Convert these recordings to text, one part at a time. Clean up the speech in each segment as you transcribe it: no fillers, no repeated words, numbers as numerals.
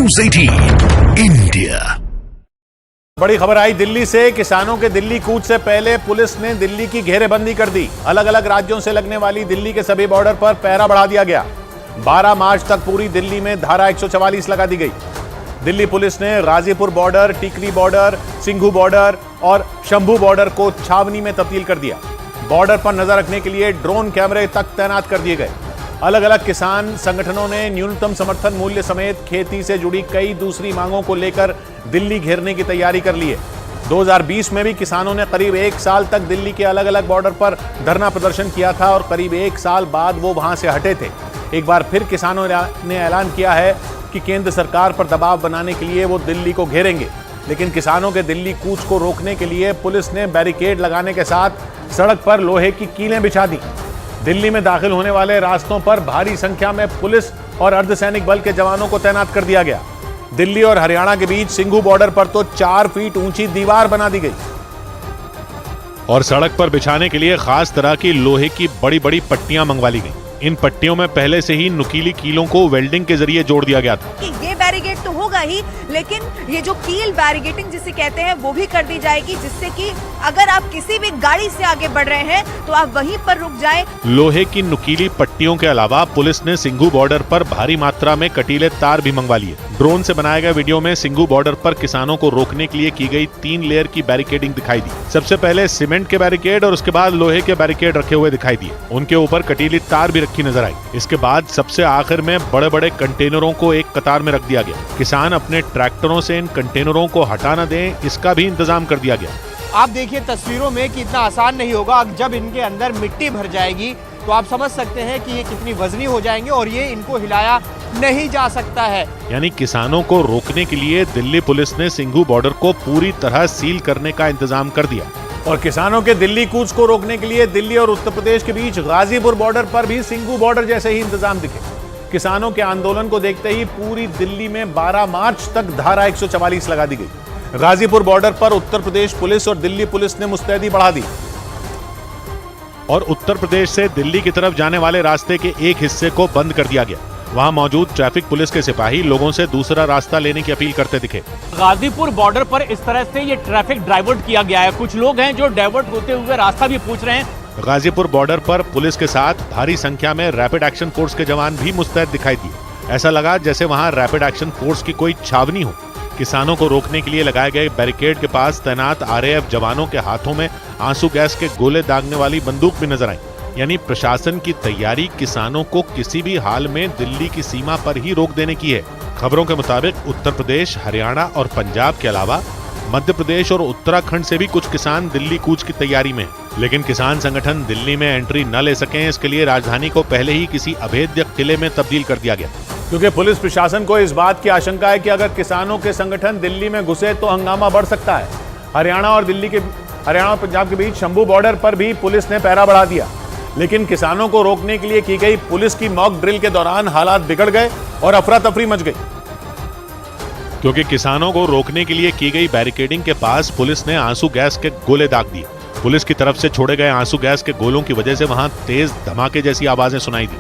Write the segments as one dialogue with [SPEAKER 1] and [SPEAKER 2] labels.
[SPEAKER 1] News 18 India.
[SPEAKER 2] बड़ी खबर आई दिल्ली से। किसानों के दिल्ली कूच से पहले पुलिस ने दिल्ली की घेरेबंदी कर दी। अलग अलग राज्यों से लगने वाली दिल्ली के सभी बॉर्डर पर पहरा बढ़ा दिया गया। 12 मार्च तक पूरी दिल्ली में धारा 144 लगा दी गई। दिल्ली पुलिस ने गाजीपुर बॉर्डर, टिकरी बॉर्डर, सिंघू बॉर्डर और शंभू बॉर्डर को छावनी में तब्दील कर दिया। बॉर्डर पर नजर रखने के लिए ड्रोन कैमरे तक तैनात कर दिए गए। अलग अलग किसान संगठनों ने न्यूनतम समर्थन मूल्य समेत खेती से जुड़ी कई दूसरी मांगों को लेकर दिल्ली घेरने की तैयारी कर ली है। 2020 में भी किसानों ने करीब 1 साल तक दिल्ली के अलग अलग बॉर्डर पर धरना प्रदर्शन किया था और करीब 1 साल बाद वो वहां से हटे थे। एक बार फिर किसानों ने ऐलान किया है कि केंद्र सरकार पर दबाव बनाने के लिए वो दिल्ली को घेरेंगे। लेकिन किसानों के दिल्ली कूच को रोकने के लिए पुलिस ने बैरिकेड लगाने के साथ सड़क पर लोहे की कीलें बिछा दी। दिल्ली में दाखिल होने वाले रास्तों पर भारी संख्या में पुलिस और अर्धसैनिक बल के जवानों को तैनात कर दिया गया। दिल्ली और हरियाणा के बीच सिंघू बॉर्डर पर तो 4 फीट ऊंची दीवार बना दी गई
[SPEAKER 3] और सड़क पर बिछाने के लिए खास तरह की लोहे की बड़ी बड़ी पट्टियां मंगवा ली गई। इन पट्टियों में पहले से ही नुकीली कीलों को वेल्डिंग के जरिए जोड़ दिया गया था।
[SPEAKER 4] ये बैरिकेड तो होगा ही, लेकिन ये जो कील बैरिकेडिंग जिसे कहते हैं वो भी कर दी जाएगी, जिससे कि अगर आप किसी भी गाड़ी से आगे बढ़ रहे हैं तो आप वहीं पर रुक जाएं।
[SPEAKER 3] लोहे की नुकीली पट्टियों के अलावा पुलिस ने सिंघू बॉर्डर पर भारी मात्रा में कटीले तार भी मंगवा लिए। ड्रोन से बनाए गए वीडियो में सिंघू बॉर्डर पर किसानों को रोकने के लिए की गई 3 लेयर की बैरिकेडिंग दिखाई दी। सबसे पहले सीमेंट के बैरिकेड और उसके बाद लोहे के बैरिकेड रखे हुए दिखाई दिए। उनके ऊपर कटीली तार भी रखी नजर आई। इसके बाद सबसे आखिर में बड़े बड़े कंटेनरों को एक कतार में रख दिया गया। किसान अपने ट्रैक्टरों से इन कंटेनरों को हटा न दें, इसका भी इंतजाम कर दिया गया।
[SPEAKER 5] आप देखिए तस्वीरों में कि इतना आसान नहीं होगा। जब इनके अंदर मिट्टी भर जाएगी तो आप समझ सकते हैं कि ये कितनी वजनी हो जाएंगे और ये इनको हिलाया नहीं जा सकता है।
[SPEAKER 3] यानी किसानों को रोकने के लिए दिल्ली पुलिस ने सिंघू बॉर्डर को पूरी तरह सील करने का इंतजाम कर दिया।
[SPEAKER 2] और किसानों के दिल्ली कूच को रोकने के लिए दिल्ली और उत्तर प्रदेश के बीच गाजीपुर बॉर्डर पर भी सिंघू बॉर्डर जैसे ही इंतजाम दिखे। किसानों के आंदोलन को देखते ही पूरी दिल्ली में 12 मार्च तक धारा 144 लगा दी गई। गाजीपुर बॉर्डर पर उत्तर प्रदेश पुलिस और दिल्ली पुलिस ने मुस्तैदी बढ़ा दी
[SPEAKER 3] और उत्तर प्रदेश से दिल्ली की तरफ जाने वाले रास्ते के एक हिस्से को बंद कर दिया गया। वहां मौजूद ट्रैफिक पुलिस के सिपाही लोगों से दूसरा रास्ता लेने की अपील करते दिखे।
[SPEAKER 5] गाजीपुर बॉर्डर पर इस तरह से ये ट्रैफिक डाइवर्ट किया गया है। कुछ लोग हैं जो डाइवर्ट होते हुए रास्ता भी पूछ रहे हैं।
[SPEAKER 3] गाजीपुर बॉर्डर पर पुलिस के साथ भारी संख्या में रैपिड एक्शन फोर्स के जवान भी मुस्तैद दिखाई दिए। ऐसा लगा जैसे वहां रैपिड एक्शन फोर्स की कोई छावनी हो। किसानों को रोकने के लिए लगाए गए बैरिकेड के पास तैनात आरएएफ जवानों के हाथों में आंसू गैस के गोले दागने वाली बंदूक भी नजर आई। यानी प्रशासन की तैयारी किसानों को किसी भी हाल में दिल्ली की सीमा पर ही रोक देने की है। खबरों के मुताबिक उत्तर प्रदेश, हरियाणा और पंजाब के अलावा मध्य प्रदेश और उत्तराखंड से भी कुछ किसान दिल्ली कूच की तैयारी में हैं। लेकिन किसान संगठन दिल्ली में एंट्री न ले सकें, इसके लिए राजधानी को पहले ही किसी अभेद्य किले में तब्दील कर दिया गया।
[SPEAKER 2] क्योंकि पुलिस प्रशासन को इस बात की आशंका है कि अगर किसानों के संगठन दिल्ली में घुसे तो हंगामा बढ़ सकता है। हरियाणा और पंजाब के बीच शंभू बॉर्डर पर भी पुलिस ने पहरा बढ़ा दिया। लेकिन किसानों को रोकने के लिए की गई पुलिस की मॉक ड्रिल के दौरान हालात बिगड़ गए और अफरा तफरी मच गई।
[SPEAKER 3] क्योंकि किसानों को रोकने के लिए की गई बैरिकेडिंग के पास पुलिस ने आंसू गैस के गोले दाग दिए। पुलिस की तरफ से छोड़े गए आंसू गैस के गोलों की वजह से वहां तेज धमाके जैसी आवाजें सुनाई दी।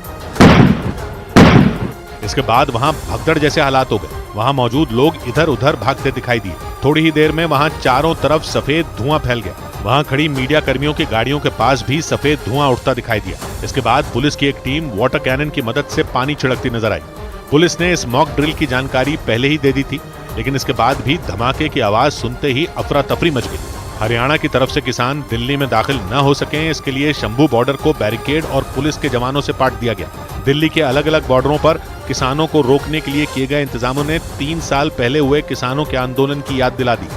[SPEAKER 3] इसके बाद वहां भगदड़ जैसे हालात हो गए। वहां मौजूद लोग इधर उधर भागते दिखाई दिए। थोड़ी ही देर में वहां चारों तरफ सफेद धुआं फैल गया। वहां खड़ी मीडिया कर्मियों की गाड़ियों के पास भी सफेद धुआं उठता दिखाई दिया। इसके बाद पुलिस की एक टीम वाटर कैनन की मदद से पानी छिड़कती नजर आई। पुलिस ने इस मॉक ड्रिल की जानकारी पहले ही दे दी थी, लेकिन इसके बाद भी धमाके की आवाज सुनते ही अफरा तफरी मच गई। हरियाणा की तरफ से किसान दिल्ली में दाखिल न हो सकें, इसके लिए शंभू बॉर्डर को बैरिकेड और पुलिस के जवानों से पाट दिया गया। दिल्ली के अलग अलग बॉर्डरों पर किसानों को रोकने के लिए किए गए इंतजामों ने 3 साल पहले हुए किसानों के आंदोलन की याद दिला दी।